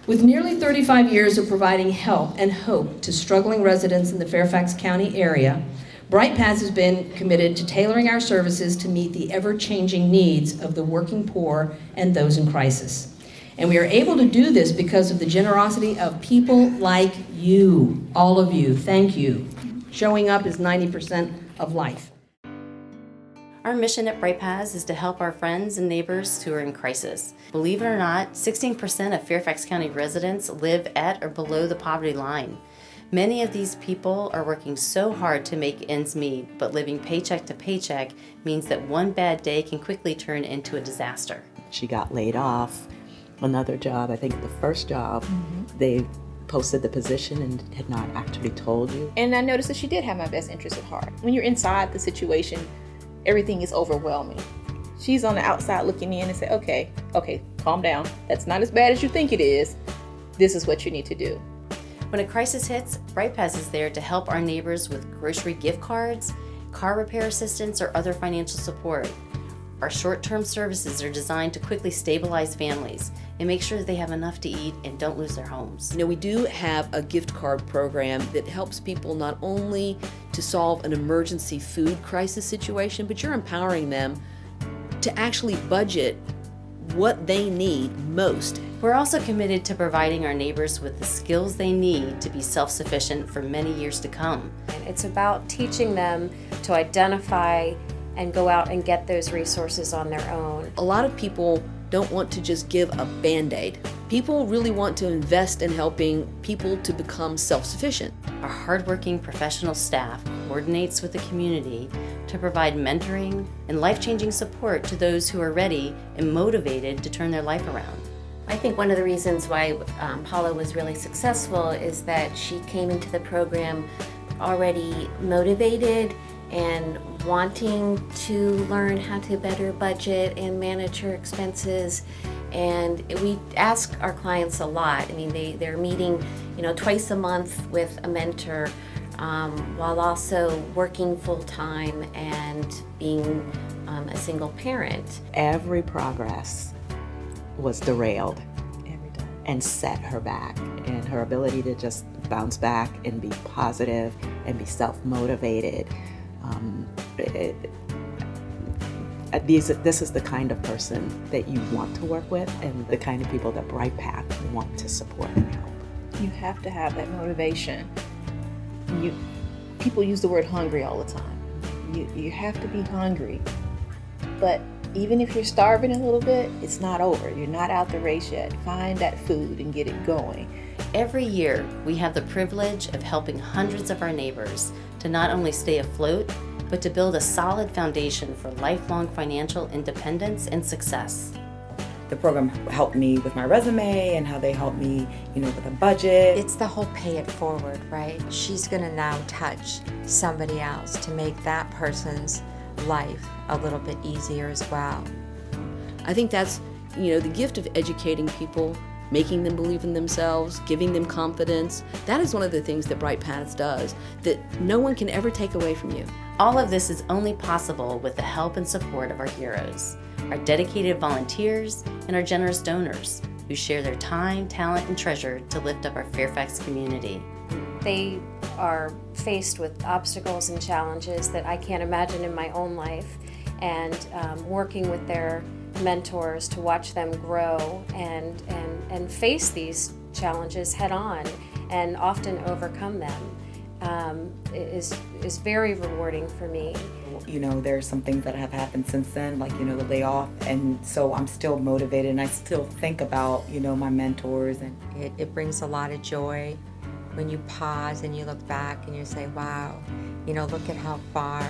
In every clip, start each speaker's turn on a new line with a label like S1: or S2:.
S1: With nearly 35 years of providing help and hope to struggling residents in the Fairfax County area, Britepaths has been committed to tailoring our services to meet the ever-changing needs of the working poor and those in crisis. And we are able to do this because of the generosity of people like you, all of you. Thank you. Showing up is 90% of life.
S2: Our mission at Britepaths is to help our friends and neighbors who are in crisis. Believe it or not, 16% of Fairfax County residents live at or below the poverty line. Many of these people are working so hard to make ends meet, but living paycheck to paycheck means that one bad day can quickly turn into a disaster.
S3: She got laid off. Another job, I think the first job, they posted the position and had not actually told you.
S4: And I noticed that she did have my best interest at heart. When you're inside the situation, everything is overwhelming. She's on the outside looking in and say, okay, calm down. That's not as bad as you think it is. This is what you need to do.
S2: When a crisis hits, Britepaths is there to help our neighbors with grocery gift cards, car repair assistance, or other financial support. Our short-term services are designed to quickly stabilize families and make sure that they have enough to eat and don't lose their homes.
S5: You know, we do have a gift card program that helps people not only to solve an emergency food crisis situation, but you're empowering them to actually budget what they need most.
S2: We're also committed to providing our neighbors with the skills they need to be self-sufficient for many years to come.
S6: It's about teaching them to identify and go out and get those resources on their own.
S5: A lot of people don't want to just give a Band-Aid. People really want to invest in helping people to become self-sufficient.
S2: Our hardworking professional staff coordinates with the community to provide mentoring and life-changing support to those who are ready and motivated to turn their life around.
S7: I think one of the reasons why Paula was really successful is that she came into the program already motivated and wanting to learn how to better budget and manage her expenses. And we ask our clients a lot. I mean, they're meeting, twice a month with a mentor, while also working full-time and being a single parent.
S3: Every progress was derailed and set her back, and her ability to just bounce back and be positive and be self-motivated. This is the kind of person that you want to work with and the kind of people that Britepaths want to support and help.
S4: You have to have that motivation. People use the word hungry all the time. You have to be hungry. But even if you're starving a little bit, it's not over. You're not out the race yet. Find that food and get it going.
S2: Every year, we have the privilege of helping hundreds of our neighbors to not only stay afloat, but to build a solid foundation for lifelong financial independence and success.
S8: The program helped me with my resume and how they helped me, with a budget.
S9: It's the whole pay it forward, right? She's gonna now touch somebody else to make that person's life a little bit easier as well.
S5: I think that's, the gift of educating people, making them believe in themselves, giving them confidence. That is one of the things that Britepaths does that no one can ever take away from you.
S2: All of this is only possible with the help and support of our heroes, our dedicated volunteers, and our generous donors who share their time, talent, and treasure to lift up our Fairfax community.
S6: They are faced with obstacles and challenges that I can't imagine in my own life, and working with their mentors to watch them grow and face these challenges head on and often overcome them is very rewarding for me.
S8: There's some things that have happened since then, like, the layoff, and so I'm still motivated and I still think about, my mentors. And
S9: it brings a lot of joy when you pause and you look back and you say, wow, look at how far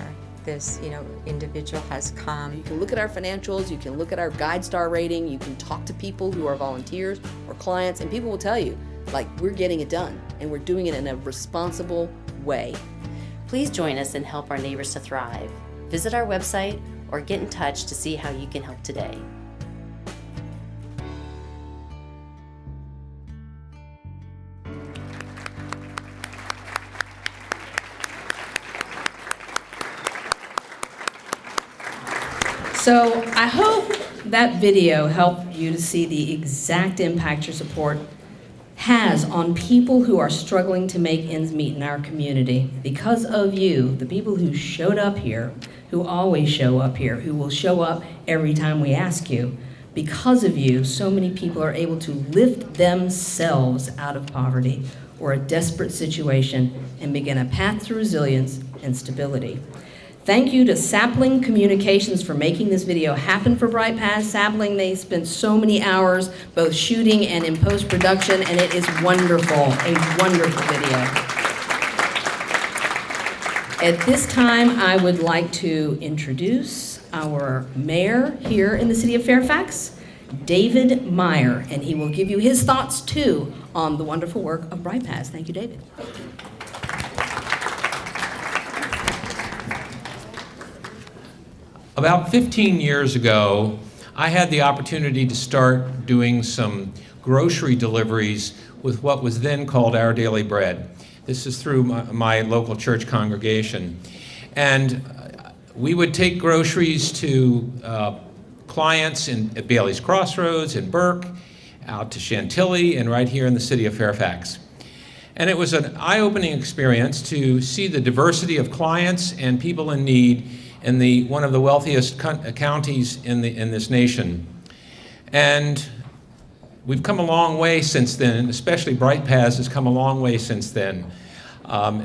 S9: this individual has come.
S5: You can look at our financials, you can look at our GuideStar rating, you can talk to people who are volunteers or clients, and people will tell you, we're getting it done and we're doing it in a responsible way.
S2: Please join us and help our neighbors to thrive. Visit our website or get in touch to see how you can help today.
S1: So I hope that video helped you to see the exact impact your support has on people who are struggling to make ends meet in our community. Because of you, the people who showed up here, who always show up here, who will show up every time we ask you, because of you, so many people are able to lift themselves out of poverty or a desperate situation and begin a path to resilience and stability. Thank you to Sapling Communications for making this video happen for Britepaths. Sapling, they spent so many hours both shooting and in post-production, and it is wonderful, a wonderful video. At this time, I would like to introduce our mayor here in the city of Fairfax, David Meyer, and he will give you his thoughts too on the wonderful work of Britepaths. Thank you, David.
S10: About 15 years ago, I had the opportunity to start doing some grocery deliveries with what was then called Our Daily Bread. This is through my local church congregation. And we would take groceries to clients at Bailey's Crossroads, in Burke, out to Chantilly, and right here in the city of Fairfax. And it was an eye-opening experience to see the diversity of clients and people in need in one of the wealthiest counties in this nation. And we've come a long way since then, especially Britepaths has come a long way since then.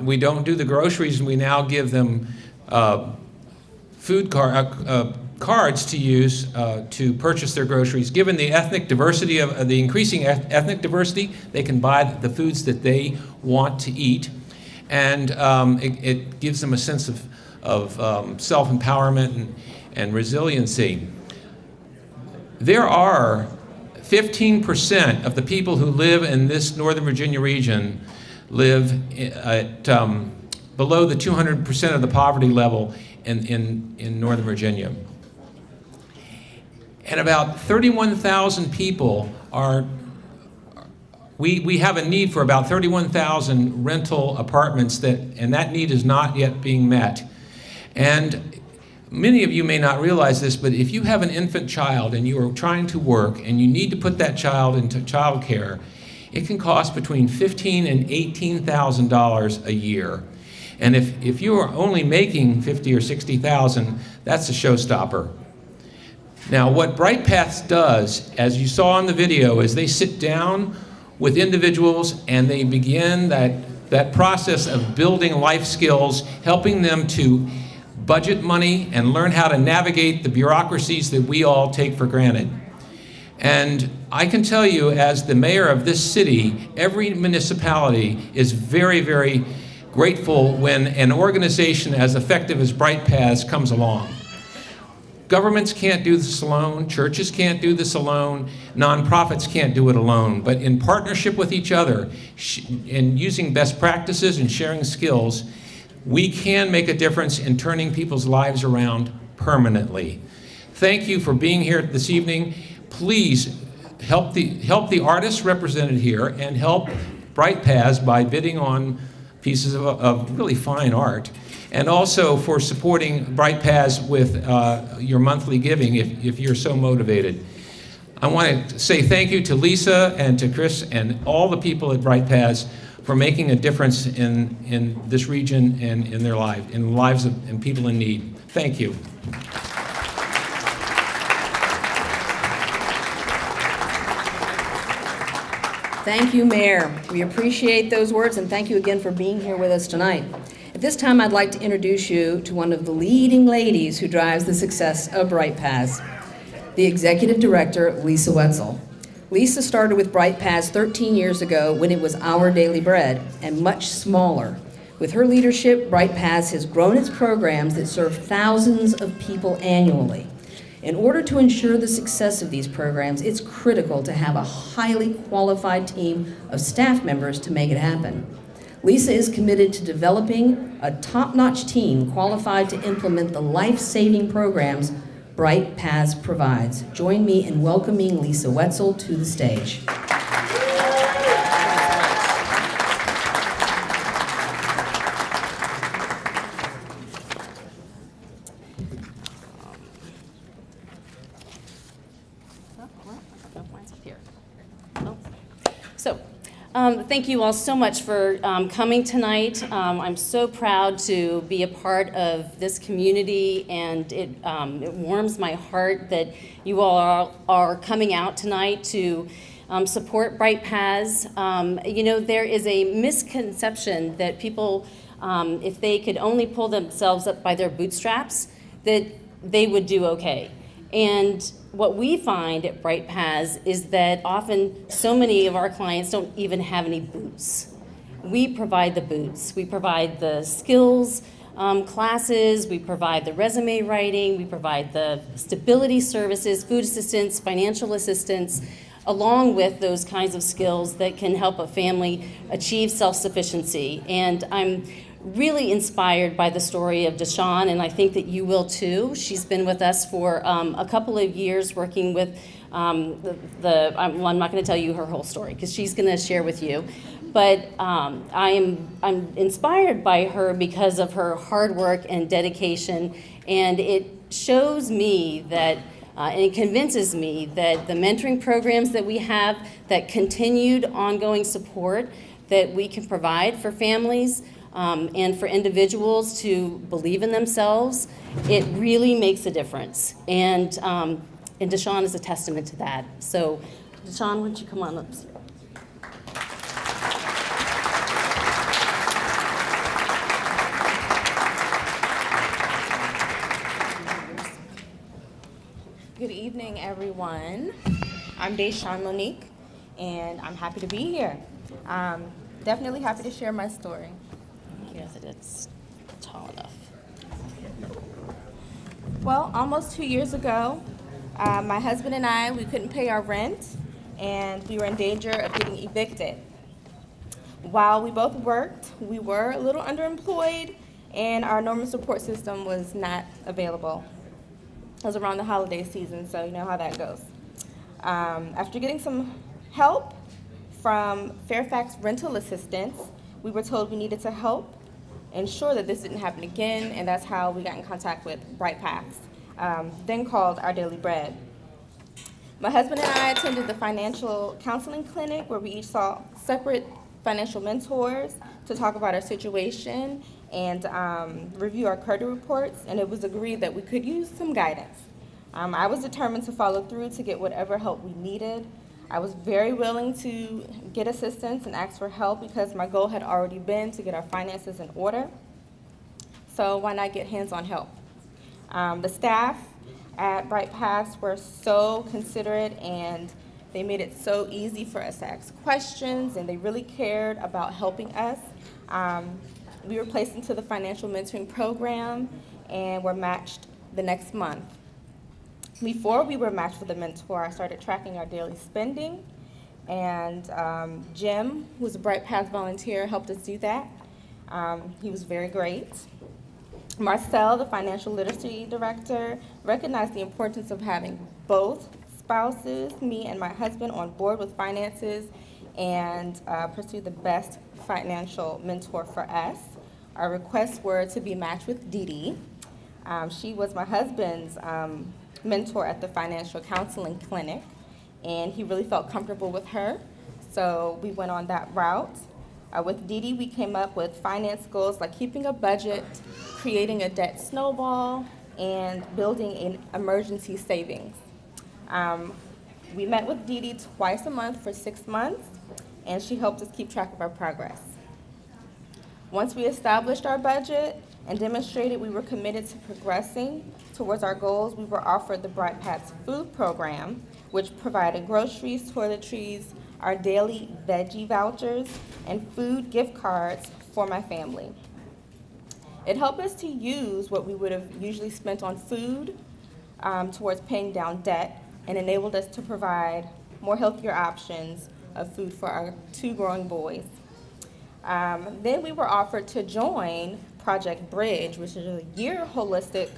S10: We don't do the groceries, and we now give them cards to use to purchase their groceries. Given the ethnic diversity the increasing ethnic diversity, they can buy the foods that they want to eat, and it gives them a sense of self-empowerment and resiliency. There are 15% of the people who live in this Northern Virginia region live at below the 200% of the poverty level in Northern Virginia. And about 31,000 people we have a need for about 31,000 rental apartments and that need is not yet being met. And many of you may not realize this, but if you have an infant child and you are trying to work and you need to put that child into child care, it can cost between $15,000 and $18,000 a year. And if you are only making $50,000 or $60,000, that's a showstopper. Now, what Britepaths does, as you saw in the video, is they sit down with individuals and they begin that process of building life skills, helping them to budget money and learn how to navigate the bureaucracies that we all take for granted. And I can tell you, as the mayor of this city, every municipality is very, very grateful when an organization as effective as Britepaths comes along. Governments can't do this alone, churches can't do this alone, nonprofits can't do it alone, but in partnership with each other and using best practices and sharing skills, we can make a difference in turning people's lives around permanently. Thank you for being here this evening. Please help the artists represented here and help Britepaths by bidding on pieces of really fine art, and also for supporting Britepaths with your monthly giving if you're so motivated. I want to say thank you to Lisa and to Chris and all the people at Britepaths for making a difference in this region and in their lives, in the lives of people in need. Thank you.
S1: Thank you, Mayor. We appreciate those words, and thank you again for being here with us tonight. At this time, I'd like to introduce you to one of the leading ladies who drives the success of Britepaths, the Executive Director, Lisa Wetzel. Lisa started with Britepaths 13 years ago when it was Our Daily Bread and much smaller. With her leadership, Britepaths has grown its programs that serve thousands of people annually. In order to ensure the success of these programs, it's critical to have a highly qualified team of staff members to make it happen. Lisa is committed to developing a top-notch team qualified to implement the life-saving programs Britepaths provides. Join me in welcoming Lisa Wetzel to the stage.
S2: Thank you all so much for coming tonight. I'm so proud to be a part of this community, and it warms my heart that you all are coming out tonight to support Britepaths. You know, there is a misconception that people, if they could only pull themselves up by their bootstraps, that they would do okay. And what we find at Britepaths is that often so many of our clients don't even have any boots. We provide the boots. We provide the skills classes. We provide the resume writing. We provide the stability services, food assistance, financial assistance, along with those kinds of skills that can help a family achieve self-sufficiency. And I'm really inspired by the story of Deshawn, and I think that you will too. She's been with us for a couple of years working with I'm not going to tell you her whole story because she's going to share with you. But I'm inspired by her because of her hard work and dedication, and it shows me that and it convinces me that the mentoring programs that we have, that continued ongoing support that we can provide for families and for individuals to believe in themselves, it really makes a difference. And Deshawn is a testament to that. So, Deshawn, why don't you come on up?
S11: Good evening, everyone. I'm Deshawn Monique, and I'm happy to be here. Definitely happy to share my story.
S2: Yes, it's tall enough.
S11: Well, almost 2 years ago, my husband and I, we couldn't pay our rent, and we were in danger of getting evicted. While we both worked, we were a little underemployed, and our normal support system was not available. It was around the holiday season, so you know how that goes. After getting some help from Fairfax Rental Assistance, we were told we needed to help ensure that this didn't happen again, and that's how we got in contact with Britepaths, then called Our Daily Bread. My husband and I attended the financial counseling clinic where we each saw separate financial mentors to talk about our situation and review our credit reports, and it was agreed that we could use some guidance. I was determined to follow through to get whatever help we needed. I was very willing to get assistance and ask for help because my goal had already been to get our finances in order. So why not get hands-on help? The staff at Britepaths were so considerate, and they made it so easy for us to ask questions, and they really cared about helping us. We were placed into the financial mentoring program and were matched the next month. Before we were matched with a mentor, I started tracking our daily spending, and Jim, who's a Britepaths volunteer, helped us do that. He was very great. Marcel, the financial literacy director, recognized the importance of having both spouses, me and my husband, on board with finances and pursue the best financial mentor for us. Our requests were to be matched with Dee Dee. She was my husband's mentor at the financial counseling clinic, and he really felt comfortable with her, so we went on that route. With Dee Dee, we came up with finance goals like keeping a budget, creating a debt snowball, and building an emergency savings. We met with Dee Dee twice a month for 6 months, and she helped us keep track of our progress. Once we established our budget and demonstrated we were committed to progressing towards our goals, we were offered the Britepaths food program, which provided groceries, toiletries, our daily veggie vouchers, and food gift cards for my family. It helped us to use what we would have usually spent on food towards paying down debt, and enabled us to provide more healthier options of food for our 2 growing boys. Then we were offered to join Project Bridge, which is a year holistic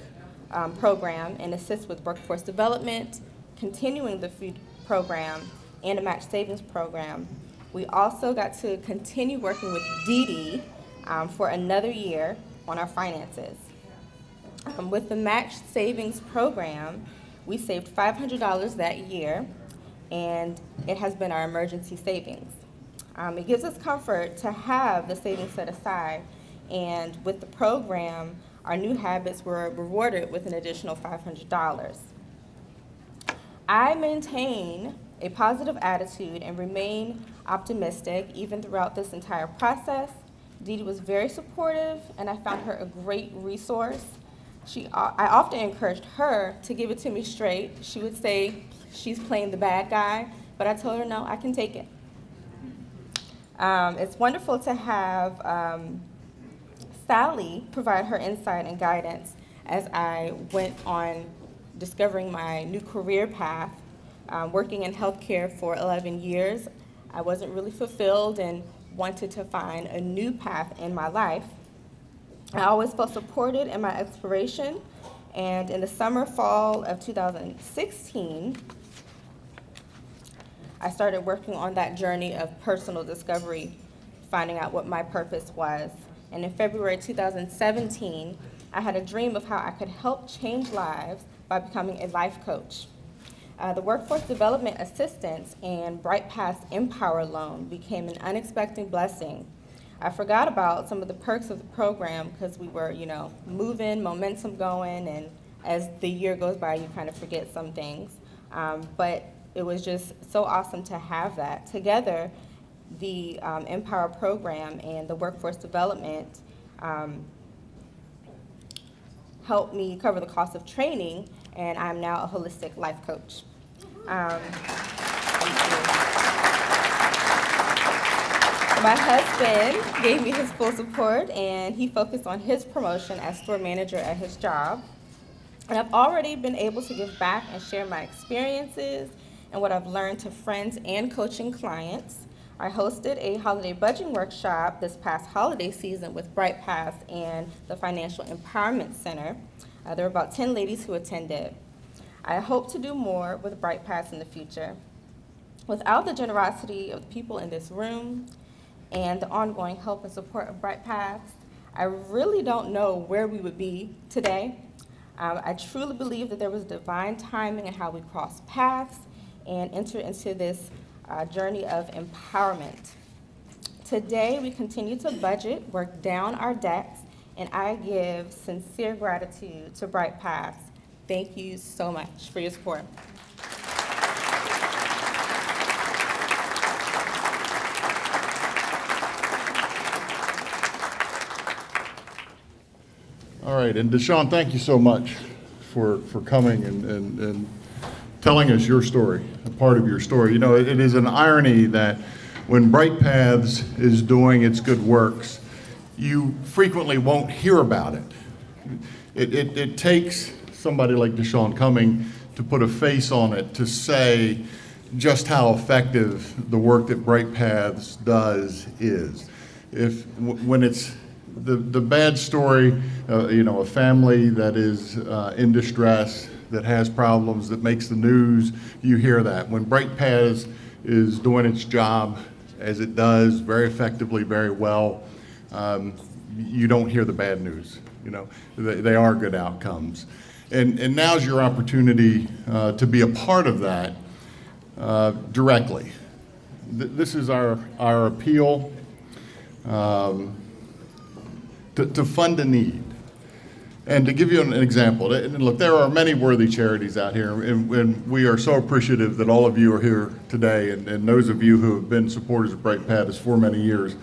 S11: program and assists with workforce development, continuing the food program, and a match savings program. We also got to continue working with Dee Dee for another year on our finances. With the match savings program, we saved $500 that year, and it has been our emergency savings. It gives us comfort to have the savings set aside, and with the program, our new habits were rewarded with an additional $500. I maintain a positive attitude and remain optimistic even throughout this entire process. Dee Dee was very supportive, and I found her a great resource. I often encouraged her to give it to me straight. She would say she's playing the bad guy, but I told her, no, I can take it. It's wonderful to have Sally provide her insight and guidance as I went on discovering my new career path. Working in healthcare for 11 years, I wasn't really fulfilled and wanted to find a new path in my life. I always felt supported in my exploration, and in the summer, fall of 2016, I started working on that journey of personal discovery, finding out what my purpose was. And in February 2017, I had a dream of how I could help change lives by becoming a life coach. The Workforce Development Assistance and Britepaths Empower Loan became an unexpected blessing. I forgot about some of the perks of the program because we were, moving, momentum going, and as the year goes by, you kind of forget some things. But it was just so awesome to have that. Together, the Empower program and the Workforce Development helped me cover the cost of training, and I'm now a holistic life coach. My husband gave me his full support, and he focused on his promotion as store manager at his job. And I've already been able to give back and share my experiences and what I've learned to friends and coaching clients. I hosted a holiday budgeting workshop this past holiday season with Britepaths and the Financial Empowerment Center. There were about 10 ladies who attended. I hope to do more with Britepaths in the future. Without the generosity of the people in this room and the ongoing help and support of Britepaths, I really don't know where we would be today. I truly believe that there was divine timing in how we crossed paths and entered into this journey of empowerment. Today, we continue to budget, work down our debts, and I give sincere gratitude to Britepaths. Thank you so much for your support.
S12: All right, and Deshawn, thank you so much for coming and telling us your story, a part of your story. It is an irony that when Britepaths is doing its good works, you frequently won't hear about it. It takes somebody like Deshawn coming to put a face on it to say just how effective the work that Britepaths does is. When it's the bad story, a family that is in distress, that has problems, that makes the news, you hear that. When Britepaths is doing its job as it does, very effectively, very well, you don't hear the bad news. They are good outcomes. And now's your opportunity to be a part of that directly. This is our appeal to fund a need. And to give you an example, and look, there are many worthy charities out here, and we are so appreciative that all of you are here today, and those of you who have been supporters of Britepaths for many years.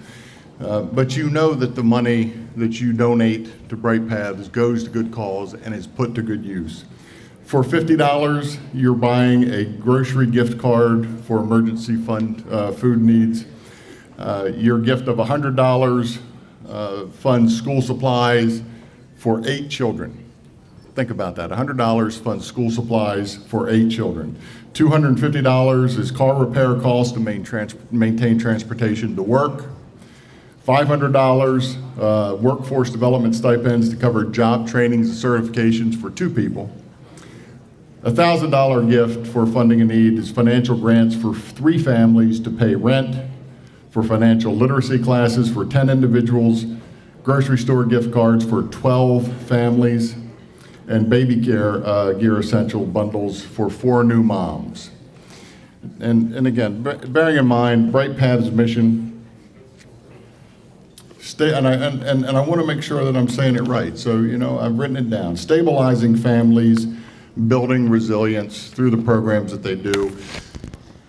S12: But you know that the money that you donate to Britepaths goes to good cause and is put to good use. For $50, you're buying a grocery gift card for emergency fund food needs. Your gift of $100 funds school supplies for 8 children. Think about that. $100 funds school supplies for 8 children. $250 is car repair costs to maintain transportation to work. $500 workforce development stipends to cover job trainings and certifications for 2 people. A $1,000 gift for funding a need is financial grants for 3 families to pay rent, for financial literacy classes for 10 individuals, grocery store gift cards for 12 families, and baby gear essential bundles for 4 new moms. And again, bearing in mind Britepaths' mission, and I want to make sure that I'm saying it right. So, you know, I've written it down. Stabilizing families, building resilience through the programs that they do.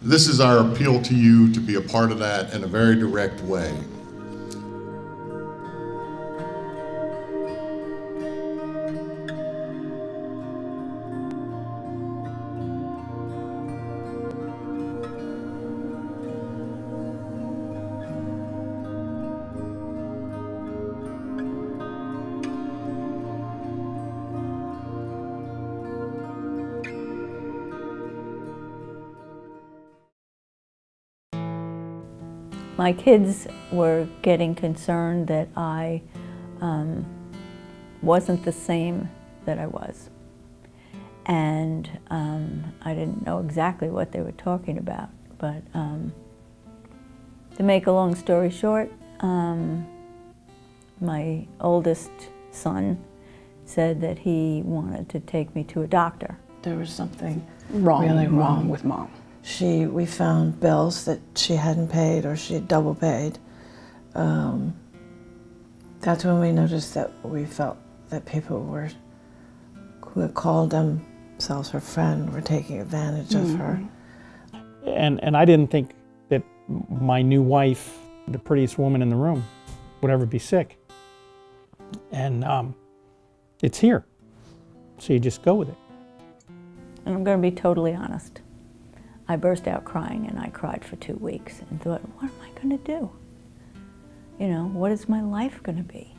S12: This is our appeal to you to be a part of that in a very direct way.
S13: My kids were getting concerned that I wasn't the same that I was. And I didn't know exactly what they were talking about. But to make a long story short, my oldest son said that he wanted to take me to a doctor.
S14: There was something really wrong with Mom. We found bills that she hadn't paid or she had double paid. That's when we noticed that we felt that people who had called themselves her friend were taking advantage of her.
S15: And I didn't think that my new wife, the prettiest woman in the room, would ever be sick. And it's here. So you just go with it.
S13: And I'm going to be totally honest. I burst out crying, and I cried for 2 weeks and thought, what am I going to do? You know, what is my life going to be?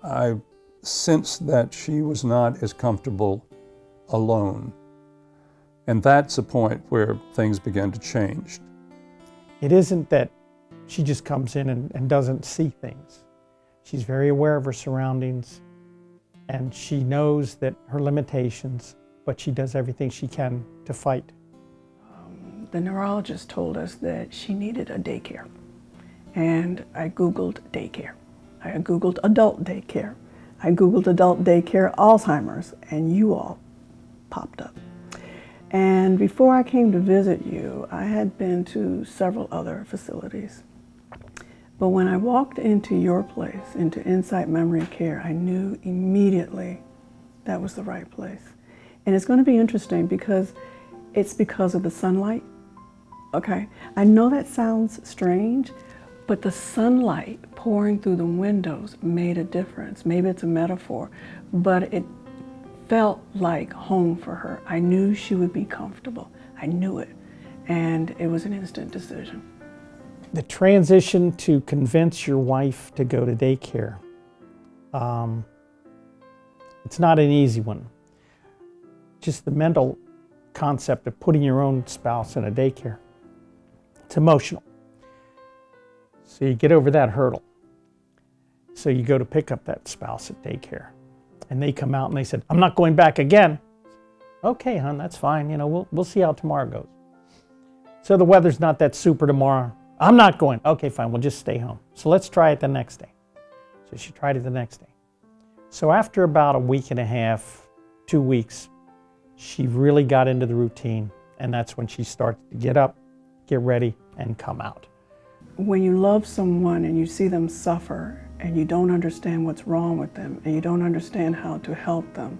S16: I sensed that she was not as comfortable alone. And that's a point where things began to change.
S15: It isn't that she just comes in and doesn't see things. She's very aware of her surroundings, and she knows that her limitations, but she does everything she can to fight.
S14: The neurologist told us that she needed a daycare. And I Googled daycare. I Googled adult daycare. I Googled adult daycare Alzheimer's, and you all popped up. And before I came to visit you, I had been to several other facilities. But when I walked into your place, into Insight Memory Care, I knew immediately that was the right place. And it's going to be interesting because it's because of the sunlight. Okay, I know that sounds strange, but the sunlight pouring through the windows made a difference. Maybe it's a metaphor, but it felt like home for her. I knew she would be comfortable. I knew it, and it was an instant decision.
S15: The transition to convince your wife to go to daycare, it's not an easy one. Just the mental concept of putting your own spouse in a daycare. It's emotional. So you get over that hurdle. So you go to pick up that spouse at daycare. And they come out and they said, I'm not going back again. Okay, hon, that's fine. You know, we'll see how tomorrow goes. So the weather's not that super tomorrow. I'm not going. Okay, fine, we'll just stay home. So let's try it the next day. So she tried it the next day. So after about a week and a half, 2 weeks, she really got into the routine. And that's when she started to get up, get ready, and come out.
S14: When you love someone and you see them suffer and you don't understand what's wrong with them and you don't understand how to help them,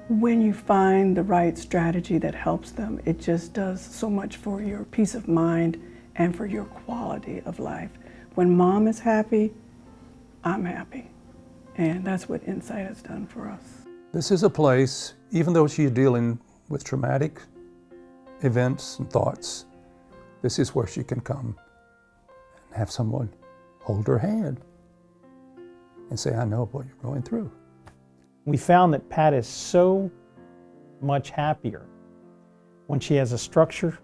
S14: when you find the right strategy that helps them, it just does so much for your peace of mind and for your quality of life. When Mom is happy, I'm happy. And that's what Insight has done for us.
S16: This is a place, even though she's dealing with traumatic events and thoughts, this is where she can come and have someone hold her hand and say, I know what you're going through.
S15: We found that Pat is so much happier when she has a structure,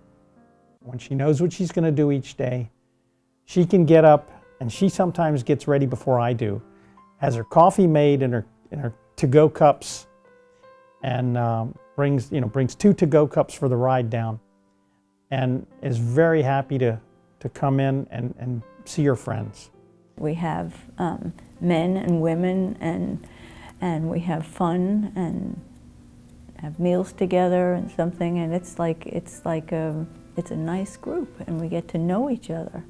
S15: when she knows what she's going to do each day. She can get up, and she sometimes gets ready before I do, has her coffee made in her to-go cups, and brings 2 to-go cups for the ride down, and is very happy to come in and see her friends.
S13: We have men and women, and we have fun, have meals together and something, and it's a nice group, and we get to know each other,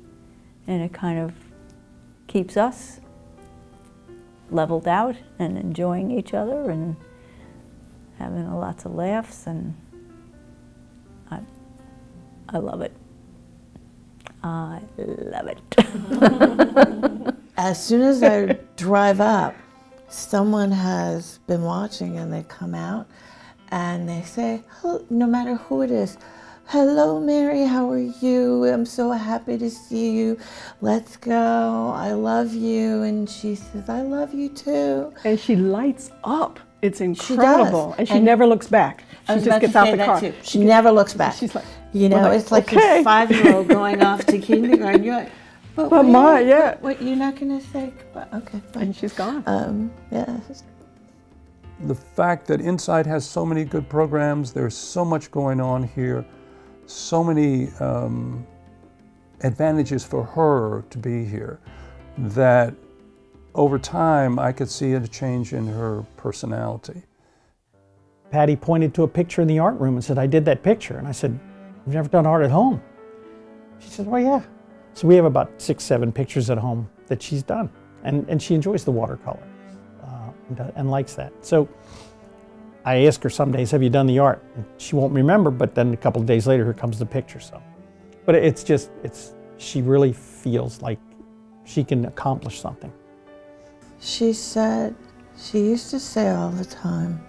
S13: and it kind of keeps us leveled out and enjoying each other and having lots of laughs, and I love it. I love it.
S17: As soon as I drive up, someone has been watching and they come out and they say, no matter who it is, hello Mary, how are you? I'm so happy to see you. Let's go. I love you. And she says, I love you too.
S14: And she lights up. It's
S17: She
S14: incredible.
S17: does.
S14: And she never looks back. She just gets out the car.
S17: She never looks back.
S14: She's like,
S17: you know, it's like
S14: okay.
S17: a 5-year-old going off to kindergarten. You're like, but
S14: Ma, yeah.
S17: What, you're not going to say goodbye? Okay, fine.
S14: And she's gone.
S17: Yeah.
S16: The fact that Inside has so many good programs, there's so much going on here, so many advantages for her to be here, that over time I could see a change in her personality.
S15: Patty pointed to a picture in the art room and said, I did that picture. And I said, you've never done art at home? She said, well, yeah. So we have about 6, 7 pictures at home that she's done. And she enjoys the watercolor and likes that. So I ask her some days, have you done the art? And she won't remember, but then a couple of days later, here comes the picture. So, but she really feels like she can accomplish something.
S17: She said, she used to say all the time,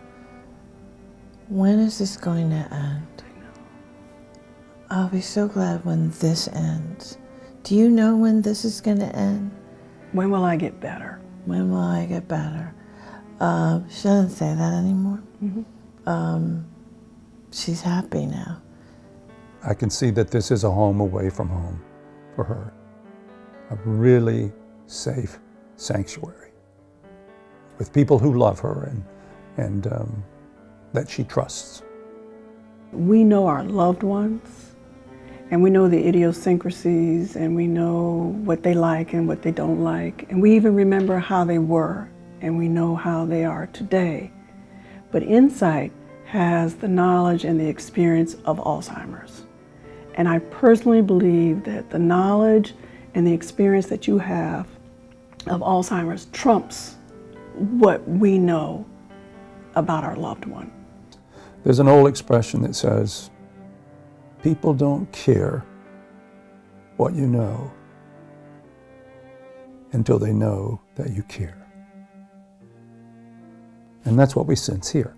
S17: when is this going to end? I'll be so glad when this ends. Do you know when this is going to end?
S14: When will I get better?
S17: When will I get better? She doesn't say that anymore. Mm-hmm. She's happy now.
S16: I can see that this is a home away from home for her. A really safe sanctuary with people who love her and that she trusts.
S14: We know our loved ones, and we know the idiosyncrasies, and we know what they like and what they don't like, and we even remember how they were, and we know how they are today. But Insight has the knowledge and the experience of Alzheimer's. And I personally believe that the knowledge and the experience that you have of Alzheimer's trumps what we know about our loved one.
S16: There's an old expression that says, people don't care what you know until they know that you care. And that's what we sense here.